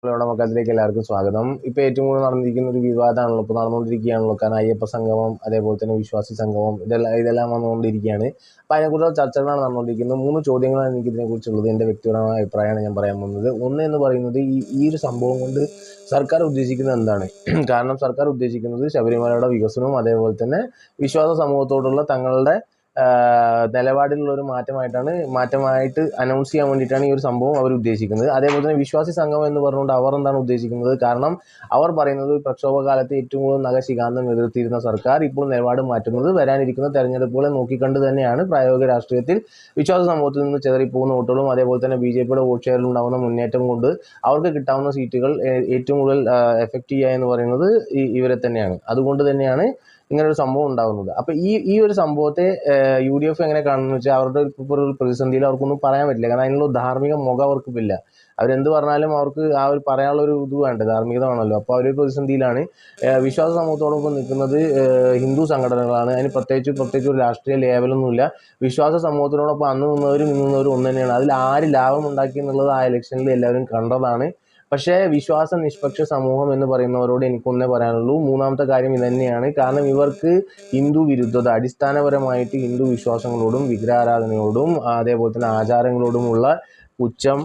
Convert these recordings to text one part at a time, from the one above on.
നമുക്കതിലേക്ക് എല്ലാവർക്കും സ്വാഗതം. ഇപ്പൊ ഏറ്റവും കൂടുതൽ നടന്നിരിക്കുന്ന ഒരു വിവാദമാണല്ലോ, ഇപ്പൊ നടന്നുകൊണ്ടിരിക്കുകയാണല്ലോ. കാരണം അയ്യപ്പ സംഗമം, അതേപോലെ തന്നെ വിശ്വാസി സംഗമം, ഇതെല്ലാം വന്നുകൊണ്ടിരിക്കുകയാണ്. അപ്പൊ അതിനെക്കുറിച്ചുള്ള ചർച്ചകളാണ് നടന്നുകൊണ്ടിരിക്കുന്നത്. 3 ചോദ്യങ്ങളാണ് എനിക്ക് ഇതിനെക്കുറിച്ചുള്ളത്. എന്റെ വ്യക്തിപരമായ അഭിപ്രായമാണ് ഞാൻ പറയാൻ പോകുന്നത്. ഒന്ന് എന്ന് പറയുന്നത്, ഈ ഒരു സംഭവം കൊണ്ട് സർക്കാർ ഉദ്ദേശിക്കുന്നത് എന്താണ്? കാരണം സർക്കാർ ഉദ്ദേശിക്കുന്നത് ശബരിമലയുടെ വികസനവും അതേപോലെ തന്നെ വിശ്വാസ സമൂഹത്തോടുള്ള തങ്ങളുടെ നിലപാടിലുള്ള ഒരു മാറ്റമായിട്ട് അനൗൺസ് ചെയ്യാൻ വേണ്ടിയിട്ടാണ് ഈ ഒരു സംഭവം അവർ ഉദ്ദേശിക്കുന്നത്. അതേപോലെ തന്നെ വിശ്വാസി സംഗമം എന്ന് പറഞ്ഞുകൊണ്ട് അവർ എന്താണ് ഉദ്ദേശിക്കുന്നത്? കാരണം അവർ പറയുന്നത് പ്രക്ഷോഭകാലത്ത് ഏറ്റവും കൂടുതൽ നഖശിഖാന്തം എതിർത്തിരുന്ന സർക്കാർ ഇപ്പോൾ നിലപാട് മാറ്റുന്നത് വരാനിരിക്കുന്ന തെരഞ്ഞെടുപ്പുകളെ നോക്കിക്കണ്ട് തന്നെയാണ്. പ്രായോഗിക രാഷ്ട്രീയത്തിൽ വിശ്വാസ സമൂഹത്തിൽ നിന്ന് ചെതറിപ്പോകുന്ന വോട്ടുകളും അതേപോലെ തന്നെ BJPയുടെ വോട്ട് ഷെയറിൽ ഉണ്ടാകുന്ന മുന്നേറ്റം കൊണ്ട് അവർക്ക് കിട്ടാവുന്ന സീറ്റുകൾ ഏറ്റവും കൂടുതൽ എഫക്റ്റ് ചെയ്യുക എന്ന് പറയുന്നത് ഇവരെ തന്നെയാണ്. അതുകൊണ്ട് തന്നെയാണ് ഇങ്ങനെ ഒരു സംഭവം ഉണ്ടാകുന്നത്. അപ്പൊ ഈ ഒരു സംഭവത്തെ UDF എങ്ങനെ കാണുന്നു വെച്ചാൽ, അവരുടെ ഇപ്പോൾ ഒരു പ്രതിസന്ധിയിൽ അവർക്കൊന്നും പറയാൻ പറ്റില്ല. കാരണം അതിനുള്ള ധാർമ്മിക മുഖം അവർക്കില്ല. അവരെന്ത് പറഞ്ഞാലും അവർക്ക് ആ ഒരു പറയാനുള്ള ഒരു ഇത് വേണ്ട, ധാർമ്മികത വേണമല്ലോ. അപ്പോൾ അവർ പ്രതിസന്ധിയിലാണ്. വിശ്വാസ സമൂഹത്തോടൊപ്പം നിൽക്കുന്നത് ഹിന്ദു സംഘടനകളാണ്. അതിന് പ്രത്യേകിച്ച് ഒരു രാഷ്ട്രീയ ലേവലൊന്നുമില്ല. വിശ്വാസ സമൂഹത്തിനോടൊപ്പം അന്ന് നിന്നവരും ഇന്ന് നിന്നവരും ഒന്ന് തന്നെയാണ്. അതിൽ ആര് ലാഭം ഉണ്ടാക്കി എന്നുള്ളത് ആ ഇലക്ഷനിൽ എല്ലാവരും കണ്ടതാണ്. പക്ഷേ വിശ്വാസ നിഷ്പക്ഷ സമൂഹം എന്ന് പറയുന്നവരോട് എനിക്കൊന്നേ പറയാനുള്ളൂ. മൂന്നാമത്തെ കാര്യം ഇതന്നെയാണ്. കാരണം ഇവർക്ക് ഹിന്ദു വിരുദ്ധത, അടിസ്ഥാനപരമായിട്ട് ഹിന്ദു വിശ്വാസങ്ങളോടും വിഗ്രഹാരാധനയോടും അതേപോലെ തന്നെ ആചാരങ്ങളോടുമുള്ള പുച്ഛം,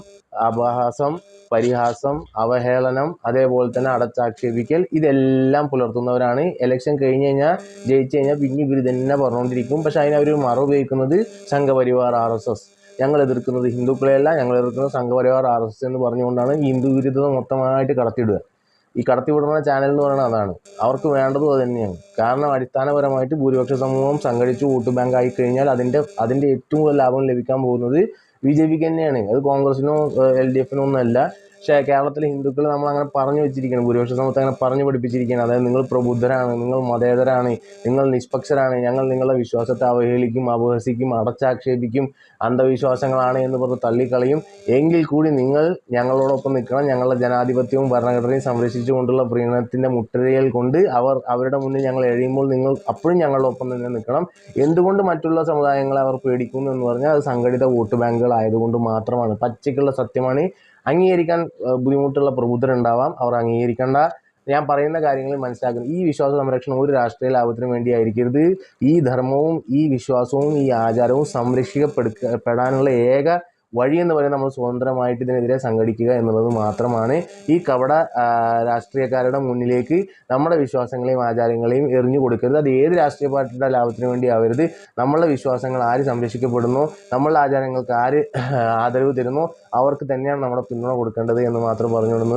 അപഹാസം, പരിഹാസം, അവഹേളനം, അതേപോലെ തന്നെ അടച്ചാക്ഷേപിക്കൽ, ഇതെല്ലാം പുലർത്തുന്നവരാണ്. ഇലക്ഷൻ ജയിച്ചു കഴിഞ്ഞാൽ പിന്നെ ഇവർ തന്നെ പറഞ്ഞുകൊണ്ടിരിക്കും. പക്ഷെ അതിനവർ മറുപയോഗിക്കുന്നത് സംഘപരിവാർ RSS, ഞങ്ങൾ എതിർക്കുന്നത് ഹിന്ദുക്കളെയല്ല, ഞങ്ങൾ എതിർക്കുന്നത് സംഘപരിവാർ RSS എന്ന് പറഞ്ഞുകൊണ്ടാണ് ഈ ഹിന്ദു വിരുദ്ധത മൊത്തമായിട്ട് കടത്തിവിടുക. ഈ കടത്തിവിടുന്ന ചാനൽ എന്ന് പറയുന്നത് അതാണ്. അവർക്ക് വേണ്ടതും അത് തന്നെയാണ്. കാരണം അടിസ്ഥാനപരമായിട്ട് ഭൂരിപക്ഷ സമൂഹം സംഘടിച്ച് വോട്ട് ബാങ്ക് ആയി കഴിഞ്ഞാൽ അതിൻ്റെ ഏറ്റവും കൂടുതൽ ലാഭം ലഭിക്കാൻ പോകുന്നത് BJPക്ക് തന്നെയാണ്. അത് കോൺഗ്രസിനോ LDFനോ ഒന്നുമല്ല. പക്ഷേ കേരളത്തിലെ ഹിന്ദുക്കൾ നമ്മൾ അങ്ങനെ പറഞ്ഞു വെച്ചിരിക്കുകയാണ്, ഭൂരിപക്ഷ സമൂഹത്തെ അങ്ങനെ പറഞ്ഞു പഠിപ്പിച്ചിരിക്കുകയാണ്. അതായത് നിങ്ങൾ പ്രബുദ്ധരാണ്, നിങ്ങൾ മതേതരാണ്, നിങ്ങൾ നിഷ്പക്ഷരാണ്, ഞങ്ങൾ നിങ്ങളുടെ വിശ്വാസത്തെ അവഹേളിക്കും, അപഹസിക്കും, അടച്ചാക്ഷേപിക്കും, അന്ധവിശ്വാസങ്ങളാണ് എന്ന് പറഞ്ഞ് തള്ളിക്കളയും. എങ്കിൽ കൂടി നിങ്ങൾ ഞങ്ങളോടൊപ്പം നിൽക്കണം. ഞങ്ങളുടെ ജനാധിപത്യവും ഭരണഘടനയും സംരക്ഷിച്ചുകൊണ്ടുള്ള പ്രീണനത്തിൻ്റെ മുട്ടരിയൽ കൊണ്ട് അവരുടെ മുന്നിൽ ഞങ്ങൾ എഴിയുമ്പോൾ നിങ്ങൾ അപ്പോഴും ഞങ്ങളുടെ ഒപ്പം തന്നെ നിൽക്കണം. എന്തുകൊണ്ട് മറ്റുള്ള സമുദായങ്ങളെ അവർ പേടിക്കുന്നു എന്ന് പറഞ്ഞാൽ അത് സംഘടിത വോട്ട് ബാങ്കുകൾ ആയതുകൊണ്ട് മാത്രമാണ്. പച്ചയ്ക്കുള്ള സത്യമാണ്. അംഗീകരിക്കാൻ ബുദ്ധിമുട്ടുള്ള പ്രബുദ്ധരുണ്ടാവാം, അവർ അംഗീകരിക്കേണ്ട. ഞാൻ പറയുന്ന കാര്യങ്ങൾ മനസ്സിലാക്കുന്നത്, ഈ വിശ്വാസ സംരക്ഷണം ഒരു രാഷ്ട്രീയ ലാഭത്തിന് വേണ്ടി ആയിരിക്കരുത്. ഈ ധർമ്മവും ഈ വിശ്വാസവും ഈ ആചാരവും സംരക്ഷിക്കപ്പെടാനുള്ള ഏക വഴി എന്ന് പറയുന്നത് നമ്മൾ സ്വതന്ത്രമായിട്ട് ഇതിനെതിരെ സംഘടിക്കുക എന്നുള്ളത് മാത്രമാണ്. ഈ കപട രാഷ്ട്രീയക്കാരുടെ മുന്നിലേക്ക് നമ്മുടെ വിശ്വാസങ്ങളെയും ആചാരങ്ങളെയും എറിഞ്ഞു കൊടുക്കരുത്. അത് ഏത് രാഷ്ട്രീയ പാർട്ടിയുടെ ലാഭത്തിന് വേണ്ടി ആവരുത്. നമ്മളുടെ വിശ്വാസങ്ങൾ ആര് സംരക്ഷിക്കപ്പെടുന്നു, നമ്മളുടെ ആചാരങ്ങൾക്ക് ആര് ആദരവ് തരുന്നു, അവർക്ക് തന്നെയാണ് നമ്മുടെ പിന്തുണ കൊടുക്കേണ്ടത് എന്ന് മാത്രം പറഞ്ഞുകൊടുന്നു.